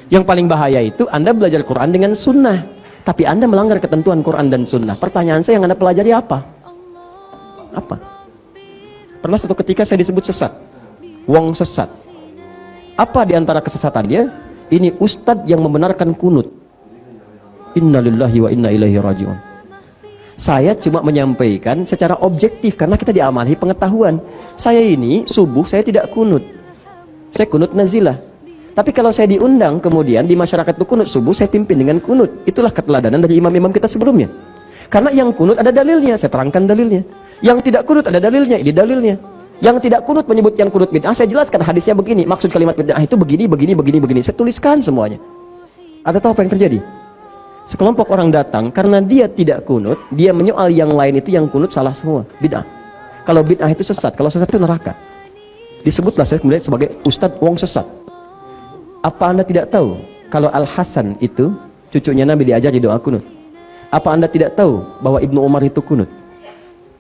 Yang paling bahaya itu Anda belajar Quran dengan sunnah, tapi Anda melanggar ketentuan Quran dan sunnah. Pertanyaan saya, yang Anda pelajari apa? Apa? Pernah satu ketika saya disebut sesat, wong sesat. Apa di antara kesesatannya? Ini ustadz yang membenarkan kunut. Innalillahi wa inna ilaihi raji'un. Saya cuma menyampaikan secara objektif karena kita diamali pengetahuan. Saya ini subuh saya tidak kunut, saya kunut nazilah. Tapi kalau saya diundang kemudian di masyarakat itu kunut subuh, saya pimpin dengan kunut. Itulah keteladanan dari imam-imam kita sebelumnya. Karena yang kunut ada dalilnya, saya terangkan dalilnya. Yang tidak kunut ada dalilnya, ini dalilnya. Yang tidak kunut menyebut yang kunut bid'ah, saya jelaskan hadisnya begini, maksud kalimat bid'ah itu begini, begini, begini, begini. Saya tuliskan semuanya. Anda tahu apa yang terjadi? Sekelompok orang datang karena dia tidak kunut, dia menyoal yang lain itu yang kunut salah semua, bid'ah. Kalau bid'ah itu sesat, kalau sesat itu neraka. Disebutlah saya kemudian sebagai ustadz wong sesat. Apa Anda tidak tahu kalau Al-Hasan itu cucunya Nabi diajari doa kunut? Apa Anda tidak tahu bahwa Ibnu Umar itu kunut?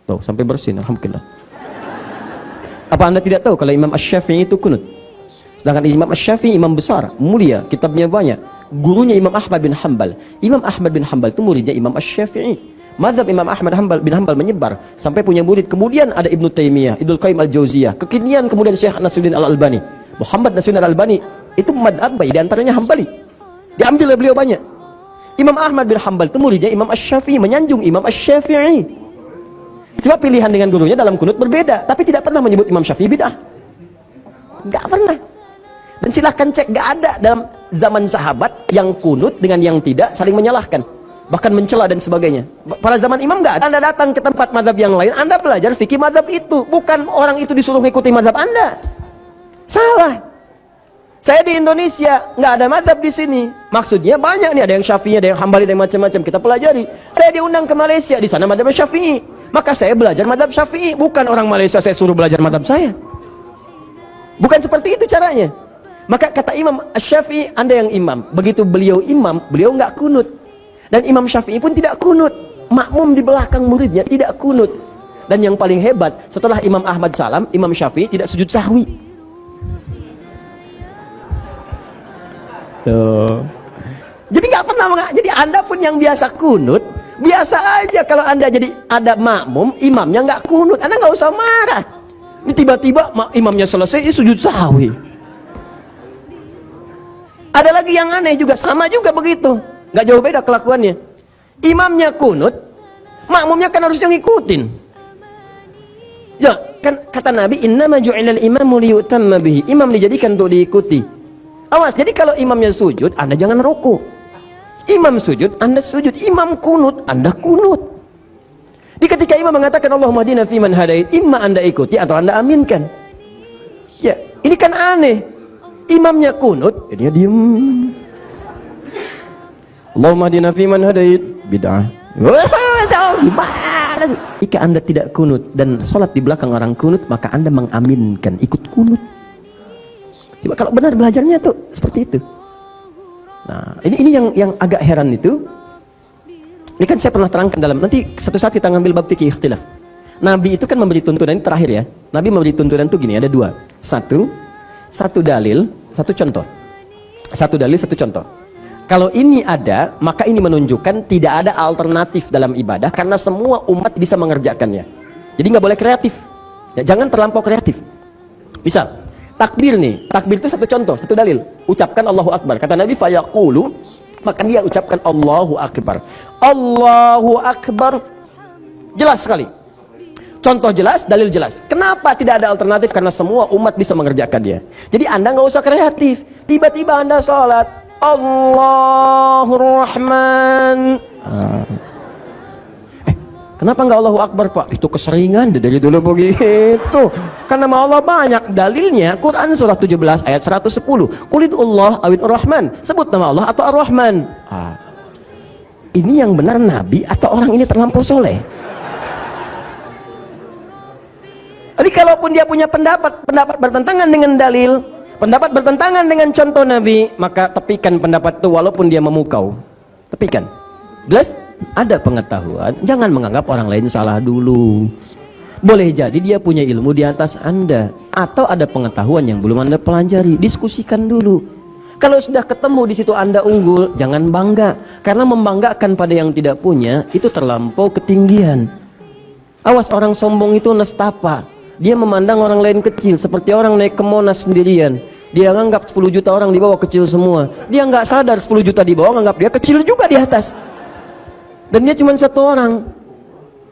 Tuh, sampai bersin, alhamdulillah. Apa Anda tidak tahu kalau Imam Asy-Syafi'i itu kunut? Sedangkan Imam Asy-Syafi'i imam besar, mulia, kitabnya banyak. Gurunya Imam Ahmad bin Hanbal. Imam Ahmad bin Hanbal itu muridnya Imam Asy-Syafi'i. Mazhab Imam Ahmad bin Hanbal menyebar sampai punya murid. Kemudian ada Ibnu Taimiyah, Ibnu Qayyim Al-Jauziyah. Kekinian kemudian Syekh Nasruddin Al-Albani. Muhammad Nasruddin Al-Albani itu mazhab di antaranya Hambali. Diambil oleh beliau banyak. Imam Ahmad bin Hanbal itu muridnya Imam Asy-Syafi'i, menyanjung Imam Asy-Syafi'i. Cuma pilihan dengan gurunya dalam kunut berbeda, tapi tidak pernah menyebut Imam Syafi'i bid'ah. Enggak pernah. Dan silahkan cek, enggak ada dalam zaman sahabat yang kunut dengan yang tidak saling menyalahkan, bahkan mencela dan sebagainya. Pada zaman imam enggak ada. Anda datang ke tempat mazhab yang lain, Anda belajar fikih mazhab itu, bukan orang itu disuruh mengikuti mazhab Anda. Salah. Saya di Indonesia nggak ada mazhab di sini. Maksudnya banyak nih, ada yang Syafi'i, ada yang Hambali, ada yang macam-macam. Kita pelajari. Saya diundang ke Malaysia, di sana mazhab Syafi'i. Maka saya belajar mazhab Syafi'i. Bukan orang Malaysia saya suruh belajar mazhab saya. Bukan seperti itu caranya. Maka kata Imam Asy-Syafi'i, Anda yang imam. Begitu beliau imam, beliau nggak kunut. Dan Imam Syafi'i pun tidak kunut. Makmum di belakang muridnya tidak kunut. Dan yang paling hebat, setelah Imam Ahmad salam, Imam Syafi'i tidak sujud sahwi. Tuh. Jadi nggak pernah, jadi Anda pun yang biasa kunut, biasa aja kalau Anda jadi ada makmum, imamnya nggak kunut, Anda nggak usah marah. Ini tiba-tiba imamnya selesai, sujud sahwi. Ada lagi yang aneh juga, sama juga begitu, nggak jauh beda kelakuannya. Imamnya kunut, makmumnya kan harusnya ngikutin. Ya kan kata Nabi, innama ju'ilal imamu liyutamma bihi. Imam dijadikan untuk diikuti. Awas, jadi kalau imamnya sujud, Anda jangan ruku. Imam sujud, Anda sujud. Imam kunut, Anda kunut. Di ketika imam mengatakan Allahumma hdina fiman hadait, imma Anda ikuti atau Anda aminkan. Ya, ini kan aneh. Imamnya kunut, dia diem. Allahumma hdina fiman hadait, bid'ah. Gimana? Jika Anda tidak kunut dan sholat di belakang orang kunut, maka Anda mengaminkan, ikut kunut. Coba kalau benar belajarnya tuh seperti itu. Nah, ini yang agak heran itu. Ini kan saya pernah terangkan dalam, nanti satu saat kita ngambil bab fikih ikhtilaf. Nabi itu kan memberi tuntunan, ini terakhir ya. Nabi memberi tuntunan tuh gini, ada dua. Satu dalil, satu contoh. Satu dalil, satu contoh. Kalau ini ada, maka ini menunjukkan tidak ada alternatif dalam ibadah karena semua umat bisa mengerjakannya. Jadi nggak boleh kreatif. Ya, jangan terlampau kreatif. Misal takbir nih, takbir itu satu contoh, satu dalil. Ucapkan Allahu Akbar. Kata Nabi, fayaqulu, maka dia ucapkan Allahu Akbar. Allahu Akbar. Jelas sekali. Contoh jelas, dalil jelas. Kenapa tidak ada alternatif? Karena semua umat bisa mengerjakan dia. Jadi Anda nggak usah kreatif. Tiba-tiba Anda sholat, Allahur Rahman. Kenapa nggak Allahu Akbar, Pak? Itu keseringan dari dulu begitu. Karena nama Allah banyak. Dalilnya Quran surah 17 ayat 110. Qulidullah awid ar-Rahman. Sebut nama Allah atau ar-Rahman. Ini yang benar Nabi atau orang ini terlampau soleh? Jadi kalaupun dia punya pendapat bertentangan dengan dalil, pendapat bertentangan dengan contoh Nabi, maka tepikan pendapat itu walaupun dia memukau. Tepikan. Jelas? Ada pengetahuan, jangan menganggap orang lain salah dulu. Boleh jadi dia punya ilmu di atas Anda, atau ada pengetahuan yang belum Anda pelajari, diskusikan dulu. Kalau sudah ketemu di situ Anda unggul, jangan bangga. Karena membanggakan pada yang tidak punya, itu terlampau ketinggian. Awas, orang sombong itu nestapa. Dia memandang orang lain kecil, seperti orang naik ke Monas sendirian. Dia anggap 10 juta orang di bawah kecil semua. Dia nggak sadar 10 juta di bawah anggap dia kecil juga di atas. Dan dia cuma satu orang.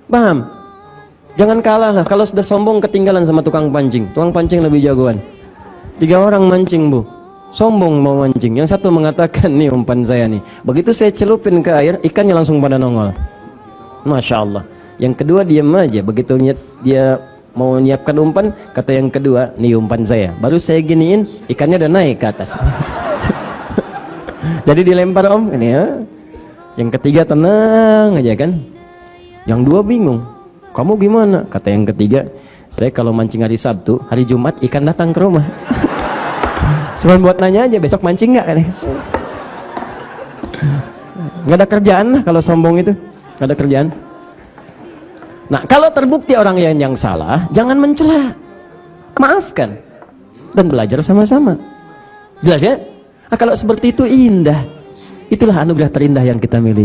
Paham? Jangan kalah lah. Kalau sudah sombong, ketinggalan sama tukang pancing. Tukang pancing lebih jagoan. 3 orang mancing, Bu. Sombong mau mancing. Yang satu mengatakan, nih umpan saya nih. Begitu saya celupin ke air, ikannya langsung pada nongol. Masya Allah. Yang kedua diam aja. Begitu dia mau menyiapkan umpan, kata yang kedua, nih umpan saya. Baru saya giniin, ikannya udah naik ke atas. Jadi dilempar om, ini ya. Yang ketiga tenang aja kan. Yang dua bingung. Kamu gimana? Kata yang ketiga, saya kalau mancing hari Sabtu, hari Jumat ikan datang ke rumah. Cuman buat nanya aja, besok mancing nggak kan? Nggak ada kerjaan lah kalau sombong itu, nggak ada kerjaan. Nah, kalau terbukti orang yang salah, jangan mencela, maafkan dan belajar sama-sama. Jelas ya? Nah, kalau seperti itu indah, itulah anugerah terindah yang kita miliki.